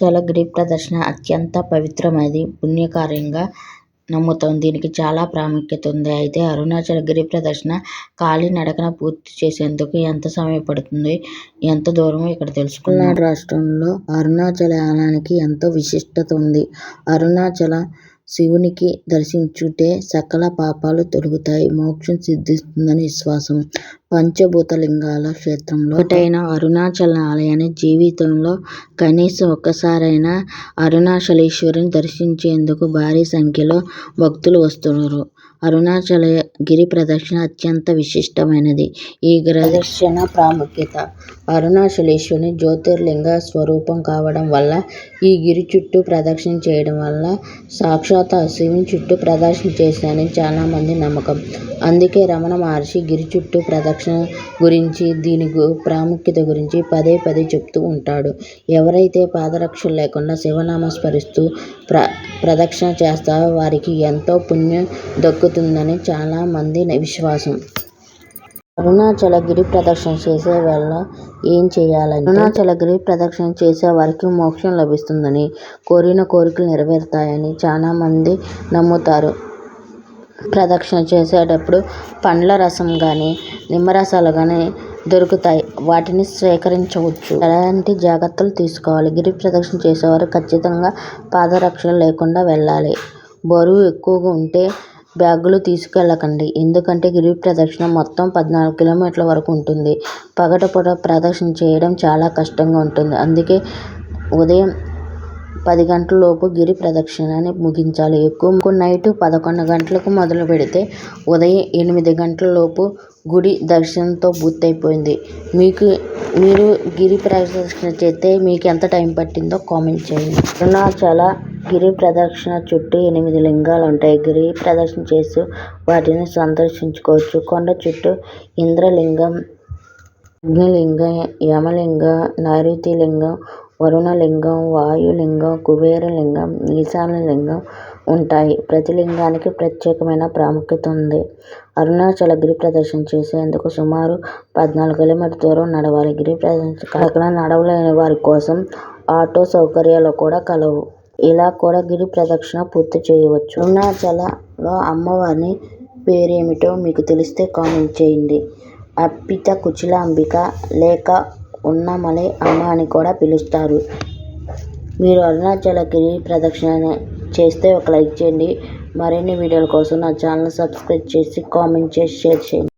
అరుణాచలగిరి ప్రదక్షిణ అత్యంత పవిత్రమైనది, పుణ్యకార్యంగా నమ్ముతాం. దీనికి చాలా ప్రాముఖ్యత ఉంది. అయితే అరుణాచలగిరి ప్రదక్షిణ కాలినడకన పూర్తి చేసేందుకు ఎంత సమయం పడుతుంది, ఎంత దూరమో ఇక్కడ తెలుసుకుందాం. తమిళనాడు రాష్ట్రంలో అరుణాచలానికి ఎంతో విశిష్టత ఉంది. అరుణాచల శివునికి దర్శించుటే సకల పాపాలు తొలగుతాయి, మోక్షం సిద్ధిస్తుందని విశ్వాసం. పంచభూత లింగాల క్షేత్రంలో ఒకటైన అరుణాచల ఆలయాన్ని జీవితంలో కనీసం ఒక్కసారైనా అరుణాచలేశ్వరుని దర్శించేందుకు భారీ సంఖ్యలో భక్తులు వస్తున్నారు. అరుణాచలగిరి ప్రదక్షిణ అత్యంత విశిష్టమైనది. ఈ ప్రదక్షిణ ప్రాముఖ్యత: అరుణాచలేశ్వరుని జ్యోతిర్లింగ స్వరూపం కావడం వల్ల, ఈ గిరి చుట్టూ ప్రదక్షిణ చేయడం వల్ల సాక్షాత్ శివుని చుట్టూ ప్రదక్షిణ చేశారని చాలా మంది నమ్మకం. అందుకే రమణ మహర్షి గిరి చుట్టూ ప్రదక్షిణ గురించి, దీని ప్రాముఖ్యత గురించి పదే పదే చెప్తూ ఉంటాడు. ఎవరైతే పాదరక్షలు లేకుండా శివనామం స్మరిస్తూ ప్రదక్షిణ చేస్తారో వారికి ఎంతో పుణ్యం దక్కుతుందని చాలా మంది విశ్వాసం. అరుణాచలగిరి ప్రదక్షిణ చేసే వల్ల ఏం చేయాలంటే, అరుణాచలగిరి ప్రదక్షిణ చేసే వారికి మోక్షం లభిస్తుందని, కోరిన కోరికలు నెరవేరుతాయని చాలా మంది నమ్ముతారు. ప్రదక్షిణ చేసేటప్పుడు పండ్ల రసం కానీ, నిమ్మరసాలు కానీ దొరుకుతాయి, వాటిని సేకరించవచ్చు. ఎలాంటి జాగ్రత్తలు తీసుకోవాలి? గిరి ప్రదక్షిణ చేసేవారు ఖచ్చితంగా పాదరక్షలు లేకుండా వెళ్ళాలి. బరువు ఎక్కువగా ఉంటే బ్యాగులు తీసుకెళ్ళకండి, ఎందుకంటే గిరి ప్రదక్షిణ మొత్తం 14 కిలోమీటర్ల వరకు ఉంటుంది. పగటిపూట ప్రదక్షిణ చేయడం చాలా కష్టంగా ఉంటుంది. అందుకే ఉదయం 10 గంటల లోపు గిరి ప్రదక్షిణని ముగించాలి. ఎక్కువ నైట్ 11 గంటలకు మొదలు పెడితే ఉదయం 8 గంటల లోపు గుడి దర్శనంతో పూర్తయిపోయింది. మీరు గిరి ప్రదక్షిణ చేస్తే మీకు ఎంత టైం పట్టిందో కామెంట్ చేయండి. అరుణాచల గిరి ప్రదక్షిణ చుట్టూ 8 లింగాలు ఉంటాయి. గిరి ప్రదక్షిణ చేస్తూ వాటిని సందర్శించుకోవచ్చు. కొండ చుట్టూ ఇంద్రలింగం, అగ్నిలింగం, యమలింగం, నైరుతిలింగం, వరుణలింగం, వాయులింగం, కుబేరలింగం, ఈశాన్యలింగం ఉంటాయి. ప్రతి లింగానికి ప్రత్యేకమైన ప్రాముఖ్యత ఉంది. అరుణాచలగిరి ప్రదక్షిణ చేసేందుకు సుమారు 14 కిలోమీటర్ల దూరం నడవాలి. గిరి ప్రదక్షిణ నడవలేని వారి కోసం ఆటో సౌకర్యాలు కూడా కలవు. ఇలా కూడా గిరి ప్రదక్షిణ పూర్తి చేయవచ్చు. అరుణాచలలో అమ్మవారి పేరేమిటో మీకు తెలిస్తే కామెంట్ చేయండి. అప్పిత కుచలాంబిక లేక ఉన్నమలై అమ్మ అని కూడా పిలుస్తారు. మీరు అరుణాచలగిరి ప్రదక్షిణ చేస్తే ఒక లైక్ చేయండి. మరిన్ని వీడియోల కోసం నా ఛానల్ సబ్స్క్రైబ్ చేసి, కామెంట్ చేసి, షేర్ చేయండి.